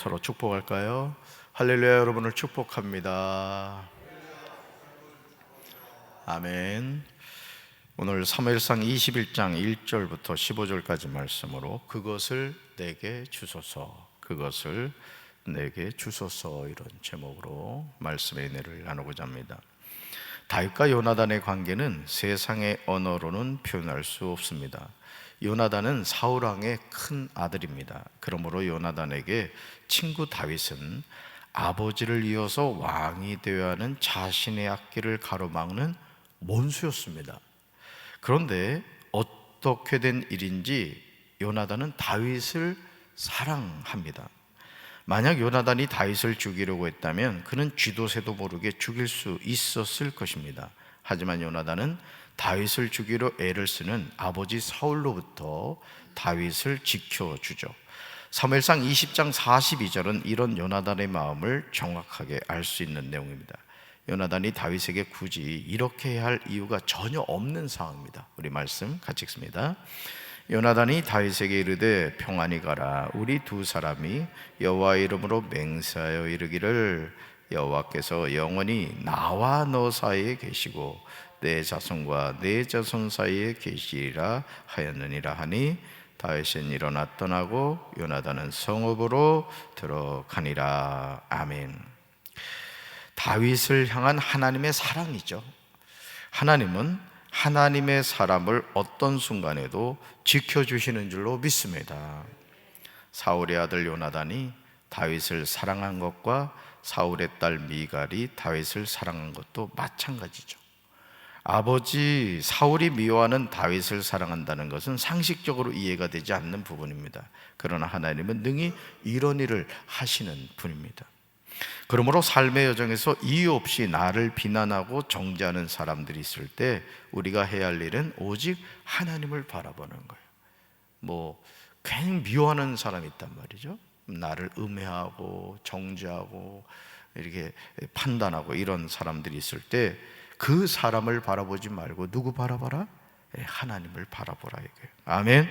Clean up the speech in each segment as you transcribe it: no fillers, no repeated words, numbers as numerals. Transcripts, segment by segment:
서로 축복할까요? 할렐루야. 여러분을 축복합니다. 아멘. 오늘 사무엘상 21장 1절부터 15절까지 말씀으로 그것을 내게 주소서, 그것을 내게 주소서, 이런 제목으로 말씀의 은혜를 나누고자 합니다. 다윗과 요나단의 관계는 세상의 언어로는 표현할 수 없습니다. 요나단은 사울 왕의 큰 아들입니다. 그러므로 요나단에게 친구 다윗은 아버지를 이어서 왕이 되어야 하는 자신의 앞길을 가로막는 원수였습니다. 그런데 어떻게 된 일인지 요나단은 다윗을 사랑합니다. 만약 요나단이 다윗을 죽이려고 했다면 그는 쥐도 새도 모르게 죽일 수 있었을 것입니다. 하지만 요나단은 다윗을 죽이려 애를 쓰는 아버지 사울로부터 다윗을 지켜주죠. 사무엘상 20장 42절은 이런 요나단의 마음을 정확하게 알 수 있는 내용입니다. 요나단이 다윗에게 굳이 이렇게 해야 할 이유가 전혀 없는 상황입니다. 우리 말씀 같이 읽습니다. 요나단이 다윗에게 이르되 평안히 가라. 우리 두 사람이 여호와의 이름으로 맹세하여 이르기를 여호와께서 영원히 나와 너 사이에 계시고 내 자손과 내 자손 사이에 계시리라 하였느니라 하니 다윗은 일어나 떠나고 요나단은 성읍으로 들어가니라. 아멘. 다윗을 향한 하나님의 사랑이죠. 하나님은 하나님의 사람을 어떤 순간에도 지켜주시는 줄로 믿습니다. 사울의 아들 요나단이 다윗을 사랑한 것과 사울의 딸 미갈이 다윗을 사랑한 것도 마찬가지죠. 아버지 사울이 미워하는 다윗을 사랑한다는 것은 상식적으로 이해가 되지 않는 부분입니다. 그러나 하나님은 능히 이런 일을 하시는 분입니다. 그러므로 삶의 여정에서 이유 없이 나를 비난하고 정죄하는 사람들이 있을 때 우리가 해야 할 일은 오직 하나님을 바라보는 거예요. 괜히 미워하는 사람이 있단 말이죠. 나를 음해하고 정죄하고 이렇게 판단하고 이런 사람들이 있을 때 그 사람을 바라보지 말고 누구 바라봐라? 하나님을 바라보라 이거예요. 아멘.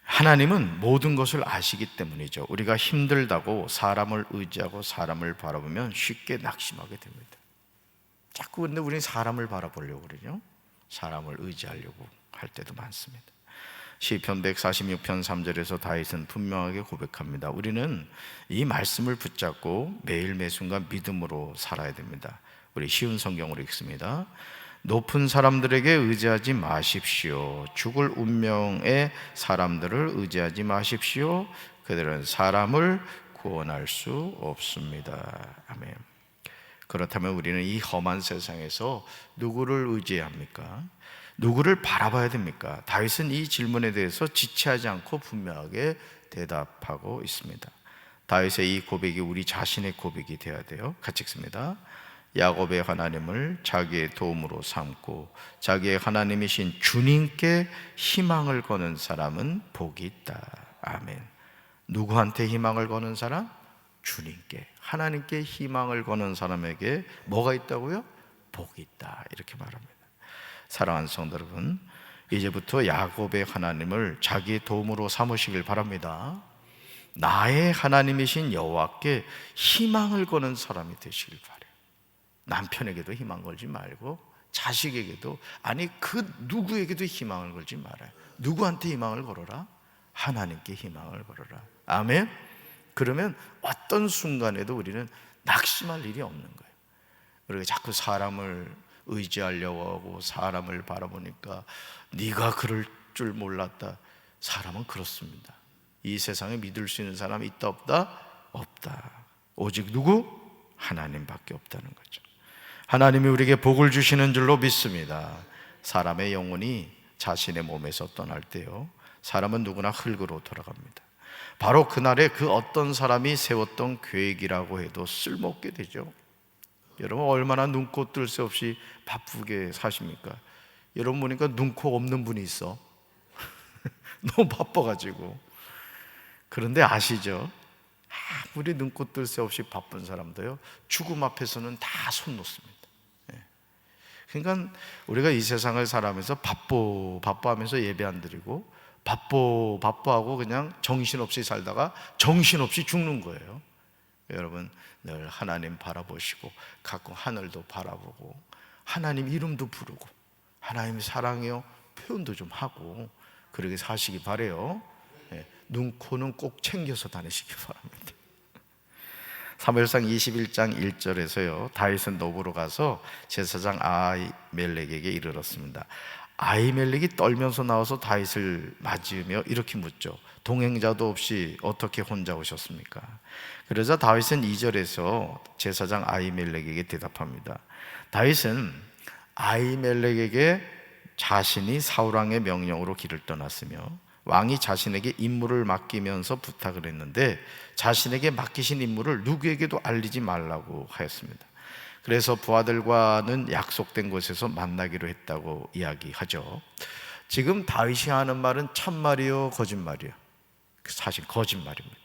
하나님은 모든 것을 아시기 때문이죠. 우리가 힘들다고 사람을 의지하고 사람을 바라보면 쉽게 낙심하게 됩니다. 자꾸 근데 우리는 사람을 바라보려고 그러죠. 사람을 의지하려고 할 때도 많습니다. 시편 146편 3절에서 다윗은 분명하게 고백합니다. 우리는 이 말씀을 붙잡고 매일 매순간 믿음으로 살아야 됩니다. 우리 쉬운 성경으로 읽습니다. 높은 사람들에게 의지하지 마십시오. 죽을 운명의 사람들을 의지하지 마십시오. 그들은 사람을 구원할 수 없습니다. 아멘. 그렇다면 우리는 이 험한 세상에서 누구를 의지해야 합니까? 누구를 바라봐야 됩니까? 다윗은 이 질문에 대해서 지체하지 않고 분명하게 대답하고 있습니다. 다윗의 이 고백이 우리 자신의 고백이 되어야 돼요. 같이 읽습니다. 야곱의 하나님을 자기의 도움으로 삼고 자기의 하나님이신 주님께 희망을 거는 사람은 복이 있다. 아멘. 누구한테 희망을 거는 사람? 주님께, 하나님께 희망을 거는 사람에게 뭐가 있다고요? 복이 있다. 이렇게 말합니다. 사랑하는 성도 여러분, 이제부터 야곱의 하나님을 자기의 도움으로 삼으시길 바랍니다. 나의 하나님이신 여호와께 희망을 거는 사람이 되시길 바라요. 남편에게도 희망 걸지 말고 자식에게도, 아니 그 누구에게도 희망을 걸지 말아요. 누구한테 희망을 걸어라? 하나님께 희망을 걸어라. 아멘. 그러면 어떤 순간에도 우리는 낙심할 일이 없는 거예요. 우리가 자꾸 사람을 의지하려고 하고 사람을 바라보니까 네가 그럴 줄 몰랐다. 사람은 그렇습니다. 이 세상에 믿을 수 있는 사람이 있다 없다? 없다. 오직 누구? 하나님밖에 없다는 거죠. 하나님이 우리에게 복을 주시는 줄로 믿습니다. 사람의 영혼이 자신의 몸에서 떠날 때요, 사람은 누구나 흙으로 돌아갑니다. 바로 그날에 그 어떤 사람이 세웠던 계획이라고 해도 쓸모없게 되죠. 여러분 얼마나 눈코 뜰 새 없이 바쁘게 사십니까? 여러분 보니까 눈코 없는 분이 있어. 너무 바빠가지고. 그런데 아시죠? 아무리 눈코 뜰 새 없이 바쁜 사람도요, 죽음 앞에서는 다 손 놓습니다. 그러니까 우리가 이 세상을 살아가면서 바빠하면서 예배 안 드리고 바빠하고 그냥 정신없이 살다가 정신없이 죽는 거예요. 여러분, 늘 하나님 바라보시고 가끔 하늘도 바라보고 하나님 이름도 부르고 하나님 사랑해요 표현도 좀 하고 그렇게 사시기 바래요. 눈, 코는 꼭 챙겨서 다니시기 바랍니다. 사무엘상 21장 1절에서요, 다윗은 노브로 가서 제사장 아히멜렉에게 이르렀습니다. 아히멜렉이 떨면서 나와서 다윗을 맞으며 이렇게 묻죠. 동행자도 없이 어떻게 혼자 오셨습니까? 그러자 다윗은 2절에서 제사장 아히멜렉에게 대답합니다. 다윗은 아히멜렉에게 자신이 사울왕의 명령으로 길을 떠났으며 왕이 자신에게 임무를 맡기면서 부탁을 했는데 자신에게 맡기신 임무를 누구에게도 알리지 말라고 하였습니다. 그래서 부하들과는 약속된 곳에서 만나기로 했다고 이야기하죠. 지금 다윗이 하는 말은 참말이요 거짓말이요? 사실 거짓말입니다.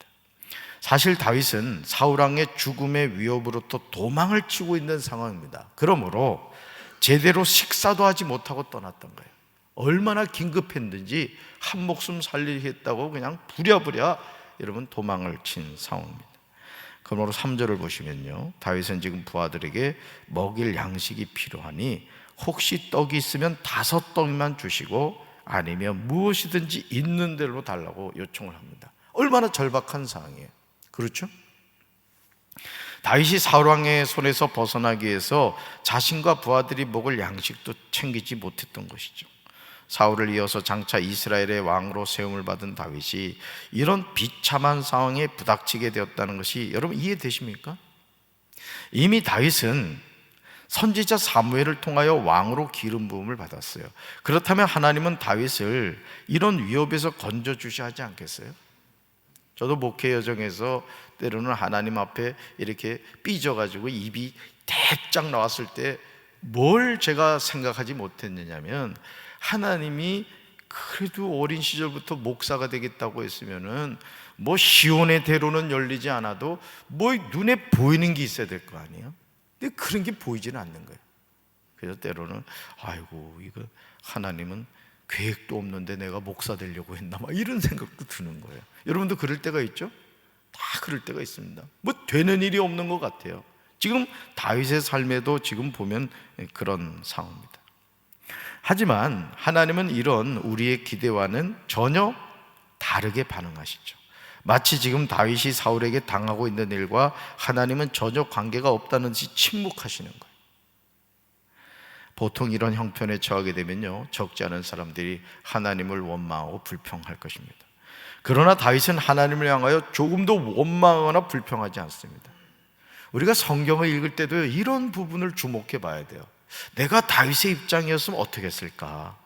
사실 다윗은 사울왕의 죽음의 위협으로부터 도망을 치고 있는 상황입니다. 그러므로 제대로 식사도 하지 못하고 떠났던 거예요. 얼마나 긴급했는지 한 목숨 살리겠다고 그냥 부랴부랴 여러분 도망을 친 상황입니다. 그러므로 3절을 보시면요, 다윗은 지금 부하들에게 먹일 양식이 필요하니 혹시 떡이 있으면 5떡만 주시고 아니면 무엇이든지 있는 대로 달라고 요청을 합니다. 얼마나 절박한 상황이에요. 그렇죠? 다윗이 사울왕의 손에서 벗어나기 위해서 자신과 부하들이 먹을 양식도 챙기지 못했던 것이죠. 사울을 이어서 장차 이스라엘의 왕으로 세움을 받은 다윗이 이런 비참한 상황에 부닥치게 되었다는 것이 여러분 이해되십니까? 이미 다윗은 선지자 사무엘을 통하여 왕으로 기름 부음을 받았어요. 그렇다면 하나님은 다윗을 이런 위협에서 건져주셔야 하지 않겠어요? 저도 목회 여정에서 때로는 하나님 앞에 이렇게 삐져가지고 입이 대짝 나왔을 때 뭘 제가 생각하지 못했느냐면, 하나님이 그래도 어린 시절부터 목사가 되겠다고 했으면은 뭐 시온의 대로는 열리지 않아도 뭐 눈에 보이는 게 있어야 될 거 아니에요? 근데 그런 게 보이지는 않는 거예요. 그래서 때로는 아이고, 이거 하나님은 계획도 없는데 내가 목사 되려고 했나 막 이런 생각도 드는 거예요. 여러분도 그럴 때가 있죠? 다 그럴 때가 있습니다. 뭐 되는 일이 없는 것 같아요. 지금 다윗의 삶에도 지금 보면 그런 상황입니다. 하지만 하나님은 이런 우리의 기대와는 전혀 다르게 반응하시죠. 마치 지금 다윗이 사울에게 당하고 있는 일과 하나님은 전혀 관계가 없다는 듯이 침묵하시는 거예요. 보통 이런 형편에 처하게 되면요, 적지 않은 사람들이 하나님을 원망하고 불평할 것입니다. 그러나 다윗은 하나님을 향하여 조금도 원망하거나 불평하지 않습니다. 우리가 성경을 읽을 때도 이런 부분을 주목해 봐야 돼요. 내가 다윗의 입장이었으면 어떻게 했을까?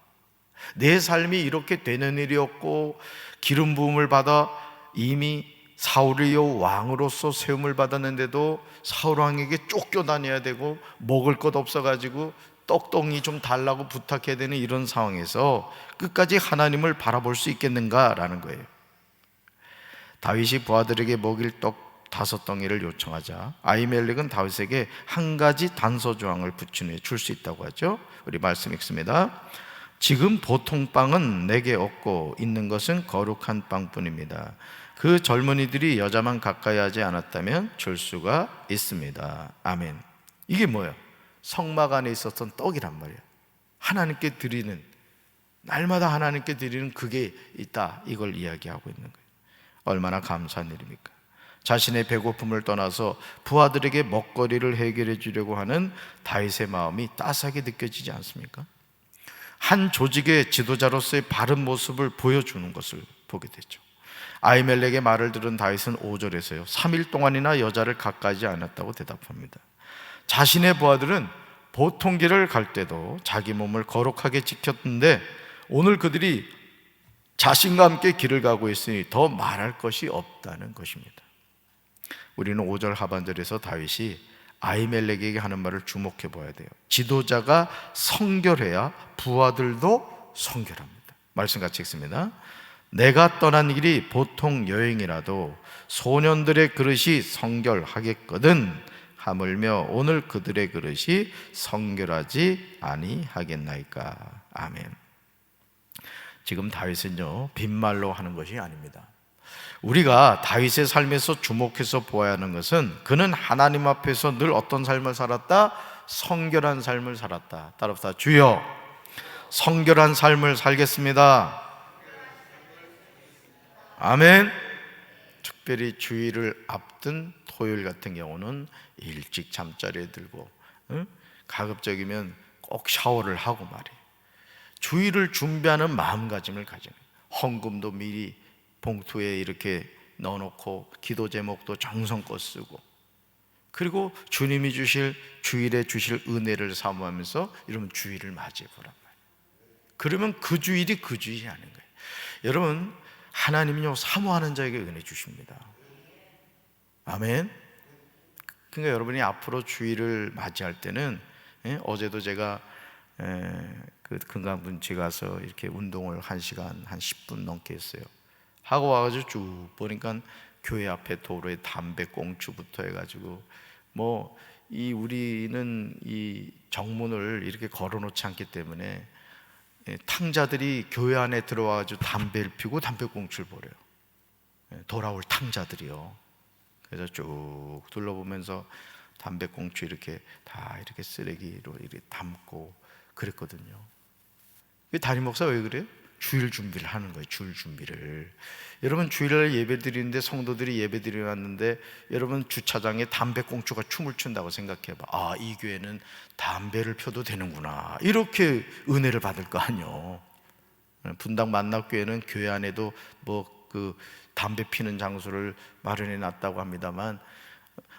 내 삶이 이렇게 되는 일이었고 기름 부음을 받아 이미 사울이요 왕으로서 세움을 받았는데도 사울 왕에게 쫓겨다녀야 되고 먹을 것 없어가지고 떡덩이 좀 달라고 부탁해야 되는 이런 상황에서 끝까지 하나님을 바라볼 수 있겠는가라는 거예요. 다윗이 부하들에게 먹일 떡 5덩이를 요청하자 아히멜렉은 다윗에게 한 가지 단서 조항을 붙인 후에 줄 수 있다고 하죠. 우리 말씀 읽습니다. 지금 보통 빵은 내게 없고 있는 것은 거룩한 빵뿐입니다. 그 젊은이들이 여자만 가까이 하지 않았다면 줄 수가 있습니다. 아멘. 이게 뭐예요? 성막 안에 있었던 떡이란 말이에요. 하나님께 드리는, 날마다 하나님께 드리는 그게 있다, 이걸 이야기하고 있는 거예요. 얼마나 감사한 일입니까? 자신의 배고픔을 떠나서 부하들에게 먹거리를 해결해 주려고 하는 다윗의 마음이 따스하게 느껴지지 않습니까? 한 조직의 지도자로서의 바른 모습을 보여주는 것을 보게 되죠. 아히멜렉의 말을 들은 다윗은 5절에서요 3일 동안이나 여자를 가까이 하지 않았다고 대답합니다. 자신의 부하들은 보통 길을 갈 때도 자기 몸을 거룩하게 지켰는데 오늘 그들이 자신과 함께 길을 가고 있으니 더 말할 것이 없다는 것입니다. 우리는 5절 하반절에서 다윗이 아히멜렉에게 하는 말을 주목해 봐야 돼요. 지도자가 성결해야 부하들도 성결합니다. 말씀 같이 읽습니다. 내가 떠난 길이 보통 여행이라도 소년들의 그릇이 성결하겠거든 하물며 오늘 그들의 그릇이 성결하지 아니하겠나이까. 아멘. 지금 다윗은요, 빈말로 하는 것이 아닙니다. 우리가 다윗의 삶에서 주목해서 보아야 하는 것은 그는 하나님 앞에서 늘 어떤 삶을 살았다? 성결한 삶을 살았다. 따라합시다. 주여, 성결한 삶을 살겠습니다. 아멘. 특별히 주일을 앞둔 토요일 같은 경우는 일찍 잠자리에 들고, 가급적이면 꼭 샤워를 하고 말이에요. 주일을 준비하는 마음가짐을 가지는, 헌금도 미리 봉투에 이렇게 넣어놓고 기도 제목도 정성껏 쓰고, 그리고 주님이 주실 주일에 주실 은혜를 사모하면서 여러분 주일을 맞이해 보란 말이에요. 그러면 그 주일이 그 주일이 아닌 거예요. 여러분, 하나님은요, 사모하는 자에게 은혜 주십니다. 아멘. 그러니까 여러분이 앞으로 주일을 맞이할 때는, 어제도 제가 그 금강분치 가서 이렇게 운동을 1시간 한 10분 넘게 했어요. 하고 와가지고 쭉 보니까 교회 앞에 도로에 담배꽁초부터 해가지고 우리는 이 정문을 이렇게 걸어놓지 않기 때문에 탕자들이 교회 안에 들어와가지고 담배를 피우고 담배꽁초를 버려요. 돌아올 탕자들이요. 그래서 쭉 둘러보면서 담배꽁초 이렇게 다 이렇게 쓰레기로 이렇게 담고 그랬거든요. 담임 목사 왜 그래요? 주일 준비를 하는 거예요. 주일 준비를. 여러분, 주일날 예배 드리는데, 성도들이 예배 드리러 왔는데 여러분 주차장에 담배꽁초가 춤을 춘다고 생각해봐. 아, 이 교회는 담배를 펴도 되는구나, 이렇게 은혜를 받을 거 아니요. 분당 만납교회는 교회 안에도 그 담배 피는 장소를 마련해 놨다고 합니다만,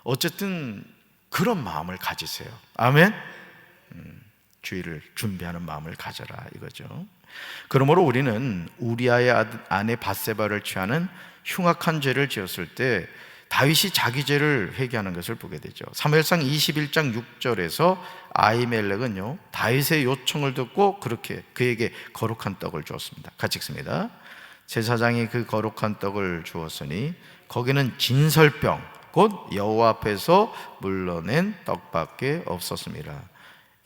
어쨌든 그런 마음을 가지세요. 아멘. 주일을 준비하는 마음을 가져라 이거죠. 그러므로 우리는 우리아의 아내 밧세바를 취하는 흉악한 죄를 지었을 때 다윗이 자기 죄를 회개하는 것을 보게 되죠. 사무엘상 21장 6절에서 아히멜렉은요, 다윗의 요청을 듣고 그렇게 그에게 거룩한 떡을 주었습니다. 같이 읽습니다. 제사장이 그 거룩한 떡을 주었으니 거기는 진설병 곧 여호와 앞에서 물러낸 떡밖에 없었습니다.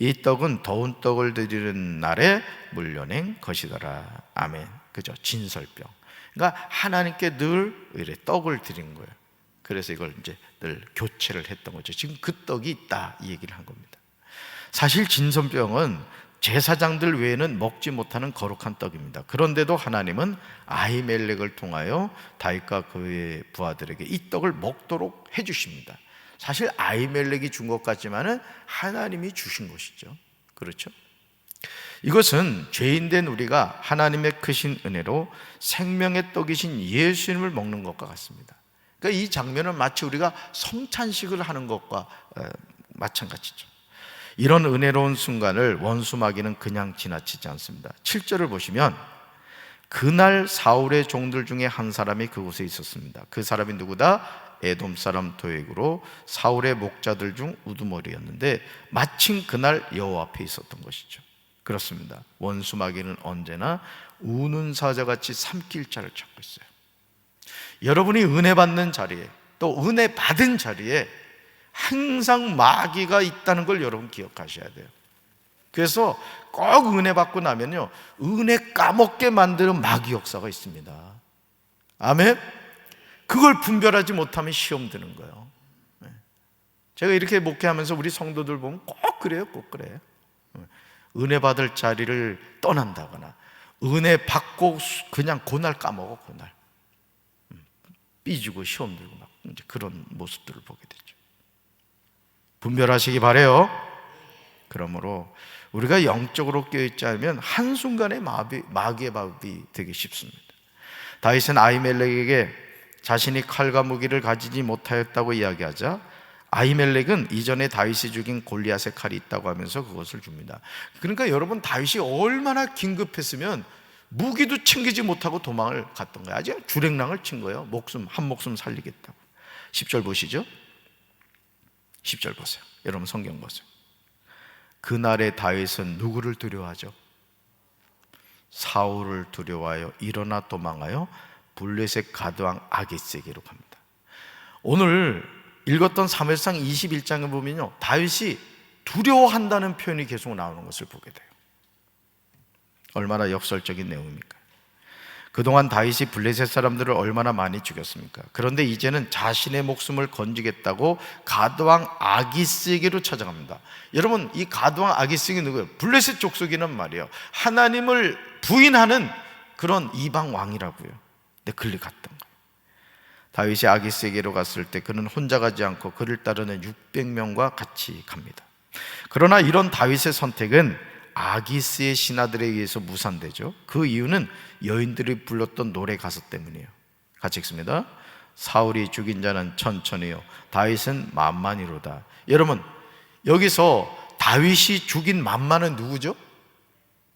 이 떡은 더운 떡을 드리는 날에 물려낸 것이더라. 아멘. 그죠? 진설병. 그러니까 하나님께 늘 이래 떡을 드린 거예요. 그래서 이걸 이제 늘 교체를 했던 거죠. 지금 그 떡이 있다, 이 얘기를 한 겁니다. 사실 진설병은 제사장들 외에는 먹지 못하는 거룩한 떡입니다. 그런데도 하나님은 아히멜렉을 통하여 다윗과 그의 부하들에게 이 떡을 먹도록 해주십니다. 사실 아히멜렉이 준 것 같지만은 하나님이 주신 것이죠. 그렇죠? 이것은 죄인된 우리가 하나님의 크신 은혜로 생명의 떡이신 예수님을 먹는 것과 같습니다. 그러니까 이 장면은 마치 우리가 성찬식을 하는 것과 마찬가지죠. 이런 은혜로운 순간을 원수 마귀는 그냥 지나치지 않습니다. 7절을 보시면 그날 사울의 종들 중에 한 사람이 그곳에 있었습니다. 그 사람이 누구다? 에돔 사람 도액으로 사울의 목자들 중 우두머리였는데 마침 그날 여호와 앞에 있었던 것이죠. 그렇습니다. 원수 마귀는 언제나 우는 사자같이 삼킬 자를 찾고 있어요. 여러분이 은혜 받는 자리에, 또 은혜 받은 자리에 항상 마귀가 있다는 걸 여러분 기억하셔야 돼요. 그래서 꼭 은혜 받고 나면요, 은혜 까먹게 만드는 마귀 역사가 있습니다. 아멘. 그걸 분별하지 못하면 시험 드는 거예요. 제가 이렇게 목회하면서 우리 성도들 보면 꼭 그래요. 꼭 그래요. 은혜 받을 자리를 떠난다거나 은혜 받고 그냥 그날 까먹어. 그날 삐지고 시험 들고 막 이제 그런 모습들을 보게 되죠. 분별하시기 바래요. 그러므로 우리가 영적으로 깨어있지 않으면 한순간에 마귀의 밥이 되기 쉽습니다. 다윗은 아히멜렉에게 자신이 칼과 무기를 가지지 못하였다고 이야기하자 아히멜렉은 이전에 다윗이 죽인 골리앗의 칼이 있다고 하면서 그것을 줍니다. 그러니까 여러분, 다윗이 얼마나 긴급했으면 무기도 챙기지 못하고 도망을 갔던 거예요. 아주 주랭랑을 친 거예요. 한 목숨 살리겠다고. 10절 보시죠. 10절 보세요. 여러분 성경 보세요. 그날의 다윗은 누구를 두려워하죠? 사울을 두려워하여 일어나 도망하여 블레셋 가드왕 아기스에게로 갑니다. 오늘 읽었던 사무엘상 21장을 보면요, 다윗이 두려워한다는 표현이 계속 나오는 것을 보게 돼요. 얼마나 역설적인 내용입니까? 그동안 다윗이 블레셋 사람들을 얼마나 많이 죽였습니까? 그런데 이제는 자신의 목숨을 건지겠다고 가드왕 아기스에게로 찾아갑니다. 여러분, 이 가드왕 아기스가 누구예요? 블레셋 족속이란 말이에요. 하나님을 부인하는 그런 이방 왕이라고요. 근데 글리 갔던 거예요. 다윗이 아기스에게로 갔을 때 그는 혼자 가지 않고 그를 따르는 600명과 같이 갑니다. 그러나 이런 다윗의 선택은 아기스의 신하들에 의해서 무산되죠. 그 이유는 여인들이 불렀던 노래 가사 때문이에요. 같이 읽습니다. 사울이 죽인 자는 천천히요 다윗은 만만이로다. 여러분, 여기서 다윗이 죽인 만만은 누구죠?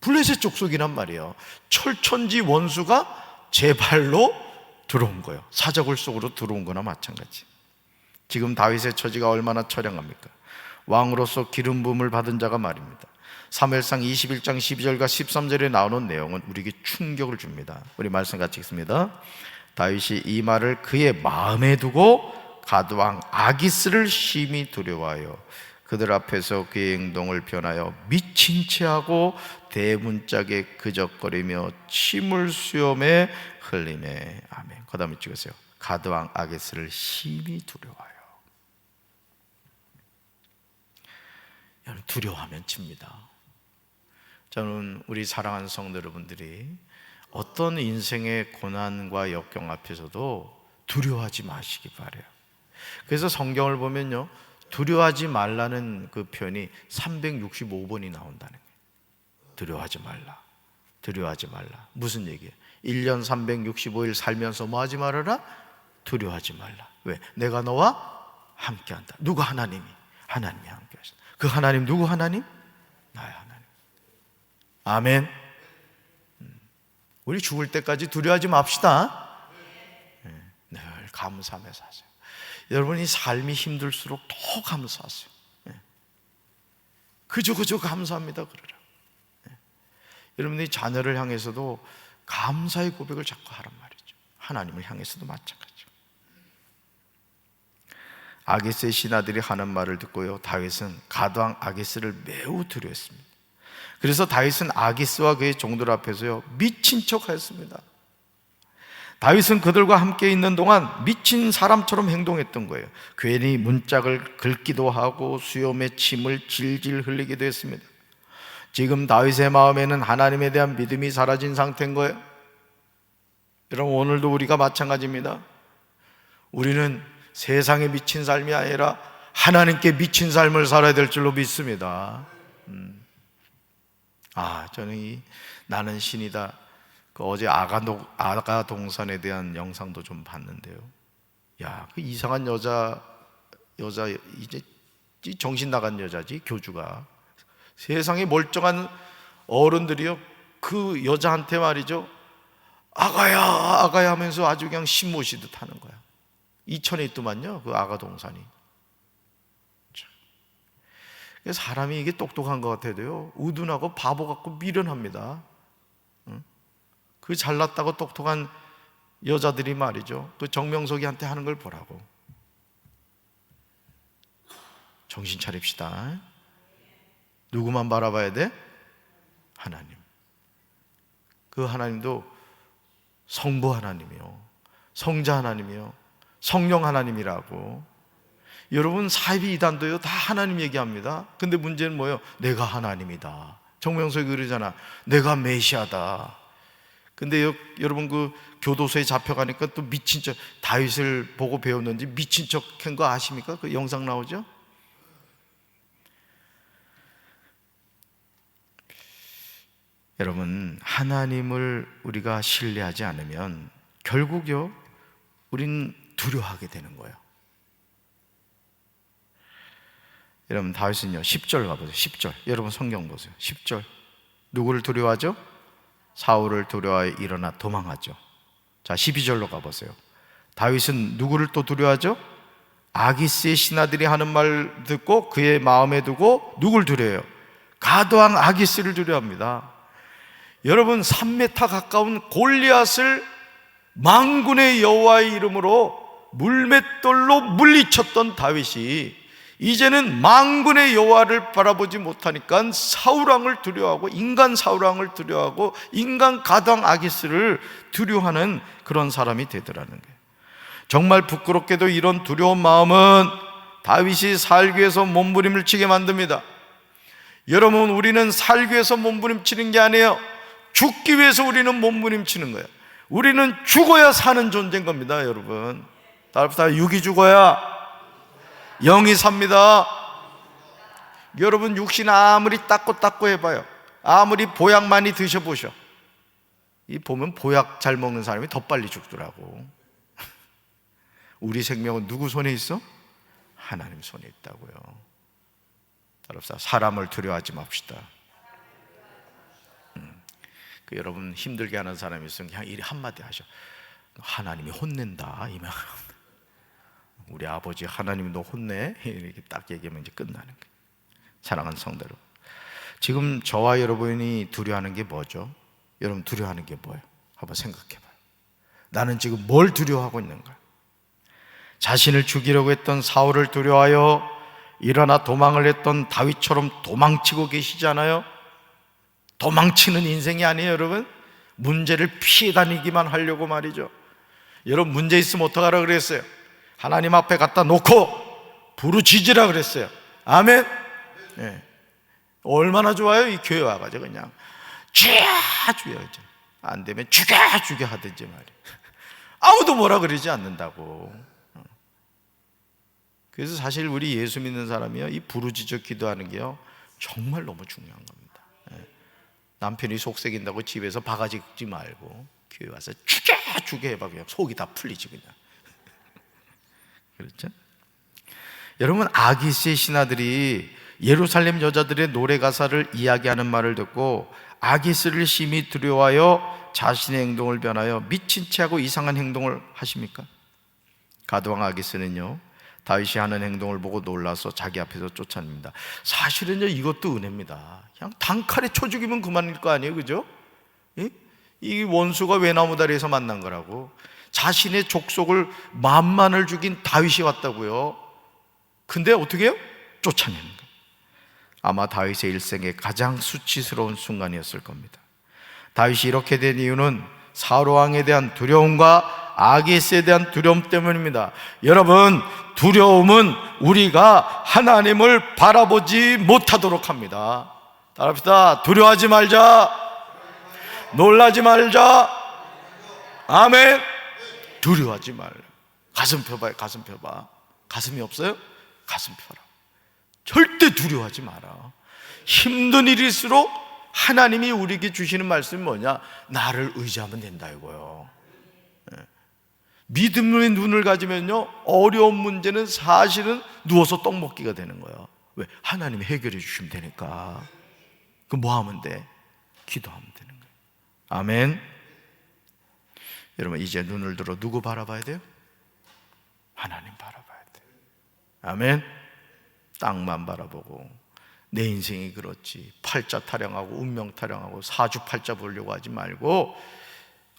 블레셋 족속이란 말이에요. 철천지 원수가 제 발로 들어온 거예요. 사저골 속으로 들어온 거나 마찬가지. 지금 다윗의 처지가 얼마나 처량합니까? 왕으로서 기름 부음을 받은 자가 말입니다. 사무엘상 21장 12절과 13절에 나오는 내용은 우리에게 충격을 줍니다. 우리 말씀 같이 읽습니다. 다윗이 이 말을 그의 마음에 두고 가드왕 아기스를 심히 두려워하여 그들 앞에서 그의 행동을 변하여 미친 채 하고 대문짝에 그적거리며 침을 수염에 흘리매. 아멘. 그 다음에 찍으세요. 가드왕 아기스를 심히 두려워하여. 두려워하면 칩니다. 저는 우리 사랑하는 성도 여러분들이 어떤 인생의 고난과 역경 앞에서도 두려워하지 마시기 바라요. 그래서 성경을 보면요, 두려워하지 말라는 그 표현이 365번이 나온다는 거예요. 두려워하지 말라, 두려워하지 말라. 무슨 얘기예요? 1년 365일 살면서 뭐 하지 말아라? 두려워하지 말라. 왜? 내가 너와 함께한다. 누구? 하나님이 함께 하신다. 그 하나님 누구 하나님? 나의 하나님. 아멘. 우리 죽을 때까지 두려워하지 맙시다. 늘 감사하며 사세요. 여러분이 삶이 힘들수록 더 감사하세요. 그저 감사합니다 그러라. 여러분이 자녀를 향해서도 감사의 고백을 자꾸 하란 말이죠. 하나님을 향해서도 마찬가지죠. 아기스의 신하들이 하는 말을 듣고요, 다윗은 가드왕 아기스를 매우 두려워했습니다. 그래서 다윗은 아기스와 그의 종들 앞에서요 미친 척 하였습니다. 다윗은 그들과 함께 있는 동안 미친 사람처럼 행동했던 거예요. 괜히 문짝을 긁기도 하고 수염에 침을 질질 흘리기도 했습니다. 지금 다윗의 마음에는 하나님에 대한 믿음이 사라진 상태인 거예요. 여러분, 오늘도 우리가 마찬가지입니다. 우리는 세상에 미친 삶이 아니라 하나님께 미친 삶을 살아야 될 줄로 믿습니다. 저는 나는 신이다, 어제 아가 동산에 대한 영상도 좀 봤는데요. 그 이상한 여자 이제 정신 나간 여자지, 교주가. 세상에 멀쩡한 어른들이요, 그 여자한테 말이죠, 아가야 하면서 아주 그냥 신모시듯 하는 거야. 이천에 있더만요, 그 아가 동산이. 사람이 이게 똑똑한 것 같아도요, 우둔하고 바보 같고 미련합니다. 그 잘났다고 똑똑한 여자들이 말이죠, 그 정명석이한테 하는 걸 보라고. 정신 차립시다. 누구만 바라봐야 돼? 하나님. 그 하나님도 성부 하나님이요, 성자 하나님이요, 성령 하나님이라고. 여러분, 사이비 이단도요 다 하나님 얘기합니다. 근데 문제는 뭐예요? 내가 하나님이다. 정명석이 그러잖아, 내가 메시아다. 근데 여러분, 그 교도소에 잡혀가니까 또 미친 척, 다윗을 보고 배웠는지 미친 척 한 거 아십니까? 그 영상 나오죠? 여러분, 하나님을 우리가 신뢰하지 않으면 결국요 우린 두려워하게 되는 거예요. 여러분, 다윗은요 10절 가보세요. 10절, 여러분 성경 보세요. 10절, 누구를 두려워하죠? 사울을 두려워하여 일어나 도망하죠. 자, 12절로 가보세요. 다윗은 누구를 또 두려워하죠? 아기스의 신하들이 하는 말 듣고 그의 마음에 두고 누굴 두려워해요? 가드왕 아기스를 두려워합니다. 여러분, 3m 가까운 골리앗을 만군의 여호와의 이름으로 물맷돌로 물리쳤던 다윗이 이제는 만군의 여호와를 바라보지 못하니까 사울왕을 두려워하고, 인간 사울왕을 두려워하고, 인간 가당 아기스를 두려워하는 그런 사람이 되더라는 거예요. 정말 부끄럽게도 이런 두려운 마음은 다윗이 살기 위해서 몸부림을 치게 만듭니다. 여러분, 우리는 살기 위해서 몸부림치는 게 아니에요. 죽기 위해서 우리는 몸부림치는 거예요. 우리는 죽어야 사는 존재인 겁니다, 여러분. 다 육이 죽어야 영이 삽니다. 여러분, 육신 아무리 닦고 해봐요. 아무리 보약 많이 드셔보셔. 이 보면 보약 잘 먹는 사람이 더 빨리 죽더라고. 우리 생명은 누구 손에 있어? 하나님 손에 있다고요. 따라서 사람을 두려워하지 맙시다. 여러분 힘들게 하는 사람이 있으면 그냥 이 한마디 하셔. 하나님이 혼낸다. 이만. 우리 아버지 하나님이 너 혼내? 이렇게 딱 얘기하면 이제 끝나는 거예요. 사랑하는 성도들, 지금 저와 여러분이 두려워하는 게 뭐죠? 여러분 두려워하는 게 뭐예요? 한번 생각해봐요. 나는 지금 뭘 두려워하고 있는가? 자신을 죽이려고 했던 사울을 두려워하여 일어나 도망을 했던 다윗처럼 도망치고 계시잖아요. 도망치는 인생이 아니에요, 여러분. 문제를 피해 다니기만 하려고 말이죠. 여러분, 문제 있으면 어떡하라 그랬어요? 하나님 앞에 갖다 놓고 부르짖으라 그랬어요. 아멘. 네. 얼마나 좋아요, 이 교회 와가지고 그냥 죽여 안 되면 죽여 하든지 말이에요. 아무도 뭐라 그러지 않는다고. 그래서 사실 우리 예수 믿는 사람이요, 이 부르짖어 기도하는 게요 정말 너무 중요한 겁니다. 남편이 속삭인다고 집에서 바가지 긁지 말고 교회 와서 죽여 해봐. 그냥 속이 다 풀리지 그냥. 그렇죠? 여러분, 아기스의 신하들이 예루살렘 여자들의 노래 가사를 이야기하는 말을 듣고 아기스를 심히 두려워하여 자신의 행동을 변하여 미친 채 하고 이상한 행동을 하십니까? 가드왕 아기스는요, 다윗이 하는 행동을 보고 놀라서 자기 앞에서 쫓아냅니다. 사실은요, 이것도 은혜입니다. 그냥 단칼에 쳐 죽이면 그만일 거 아니에요, 그죠? 이 원수가 외나무다리에서 만난 거라고. 자신의 족속을 만만을 죽인 다윗이 왔다고요. 근데 어떻게 해요? 쫓아내는 거예요. 아마 다윗의 일생의 가장 수치스러운 순간이었을 겁니다. 다윗이 이렇게 된 이유는 사울 왕에 대한 두려움과 아기스에 대한 두려움 때문입니다. 여러분, 두려움은 우리가 하나님을 바라보지 못하도록 합니다. 따라합시다. 두려워하지 말자. 놀라지 말자. 아멘. 두려워하지 말라. 가슴 펴봐요. 가슴 펴봐. 가슴이 없어요? 가슴 펴라. 절대 두려워하지 마라. 힘든 일일수록 하나님이 우리에게 주시는 말씀이 뭐냐? 나를 의지하면 된다 이거요. 믿음의 눈을 가지면요, 어려운 문제는 사실은 누워서 떡 먹기가 되는 거예요. 왜? 하나님이 해결해 주시면 되니까. 그럼 뭐 하면 돼? 기도하면 되는 거예요. 아멘. 여러분, 이제 눈을 들어 누구 바라봐야 돼요? 하나님 바라봐야 돼요. 아멘. 땅만 바라보고 내 인생이 그렇지 팔자 타령하고 운명 타령하고 사주팔자 보려고 하지 말고,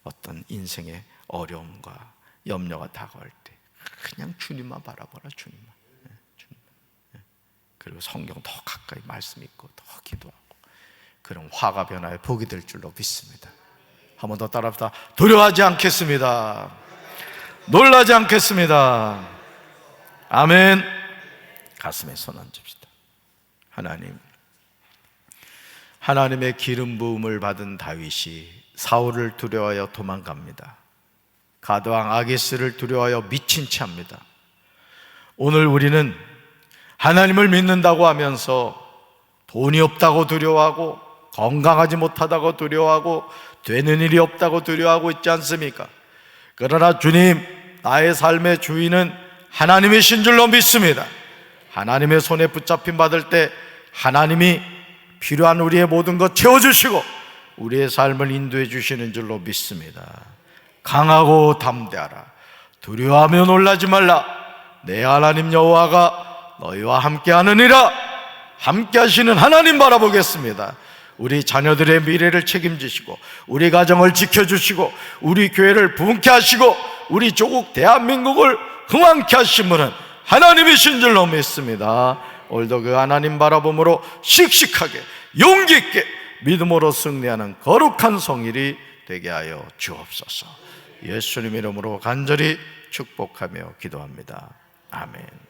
어떤 인생의 어려움과 염려가 다가올 때 그냥 주님만 바라보라. 주님만. 그리고 성경 더 가까이 말씀 있고 더 기도하고, 그런 화가 변화에 복이 될 줄로 믿습니다. 한 번 더 따라합시다. 두려워하지 않겠습니다. 놀라지 않겠습니다. 아멘. 가슴에 손 얹읍시다. 하나님의 기름 부음을 받은 다윗이 사울을 두려워하여 도망갑니다. 가드왕 아기스를 두려워하여 미친 채 합니다. 오늘 우리는 하나님을 믿는다고 하면서 돈이 없다고 두려워하고, 건강하지 못하다고 두려워하고, 되는 일이 없다고 두려워하고 있지 않습니까? 그러나 주님, 나의 삶의 주인은 하나님이신 줄로 믿습니다. 하나님의 손에 붙잡힘 받을 때 하나님이 필요한 우리의 모든 것 채워주시고 우리의 삶을 인도해 주시는 줄로 믿습니다. 강하고 담대하라. 두려워하며 놀라지 말라. 내 하나님 여호와가 너희와 함께하느니라. 함께하시는 하나님 바라보겠습니다. 우리 자녀들의 미래를 책임지시고, 우리 가정을 지켜주시고, 우리 교회를 부흥케 하시고, 우리 조국 대한민국을 흥왕케 하신 분은 하나님이신 줄로 믿습니다. 오늘도 그 하나님 바라봄으로 씩씩하게 용기 있게 믿음으로 승리하는 거룩한 성일이 되게 하여 주옵소서. 예수님 이름으로 간절히 축복하며 기도합니다. 아멘.